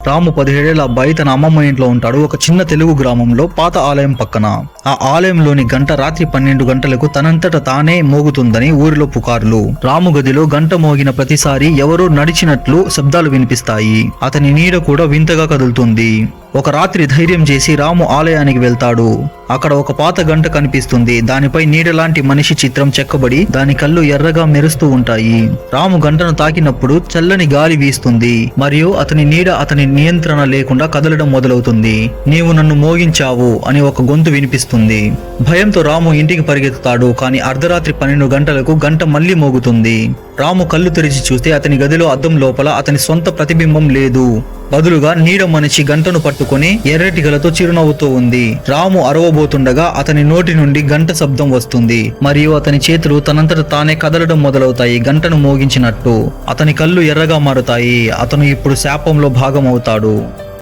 రాము 17 ఏళ్ల అబ్బాయి తన అమ్మమ్మ ఇంట్లో ఉంటాడు. ఒక చిన్న తెలుగు గ్రామంలో పాత ఆలయం పక్కన. ఆ ఆలయంలోని గంట రాత్రి 12 గంటలకు తనంతట తానే మోగుతుందని ఊరిలో పుకార్లు. రాము గదిలో గంట మోగిన ప్రతిసారి ఎవరో నడిచినట్లు శబ్దాలు వినిపిస్తాయి. అతని నీడ కూడా వింతగా కదులుతుంది. ఒక రాత్రి ధైర్యం చేసి రాము ఆలయానికి వెళ్తాడు. అక్కడ ఒక పాత గంట కనిపిస్తుంది. దానిపై నీడలాంటి మనిషి చిత్రం చెక్కబడి దాని కళ్ళు ఎర్రగా మెరుస్తూ ఉంటాయి. రాము గంటను తాకినప్పుడు చల్లని గాలి వీస్తుంది మరియు అతని నీడ అతని నియంత్రణ లేకుండా కదలడం మొదలవుతుంది. నీవు నన్ను మోగించావు అని ఒక గొంతు వినిపిస్తుంది. భయంతో రాము ఇంటికి పరిగెత్తుతాడు. కానీ అర్ధరాత్రి 12 గంటలకు గంట మళ్లీ మోగుతుంది. రాము కళ్ళు తెరిచి చూస్తే అతని గదిలో అద్దం లోపల అతని సొంత ప్రతిబింబం లేదు. బదులుగా నీడ మనిషి గంటను పట్టుకుని ఎర్రటి గలతో చిరునవ్వుతూ ఉంది. రాము అరవబోతుండగా అతని నోటి నుండి గంట శబ్దం వస్తుంది మరియు అతని చేతులు తనంతట తానే కదలడం మొదలవుతాయి. గంటను మోగించినట్టు అతని కళ్ళు ఎర్రగా మారుతాయి. అతను ఇప్పుడు శాపంలో భాగం అవుతాడు.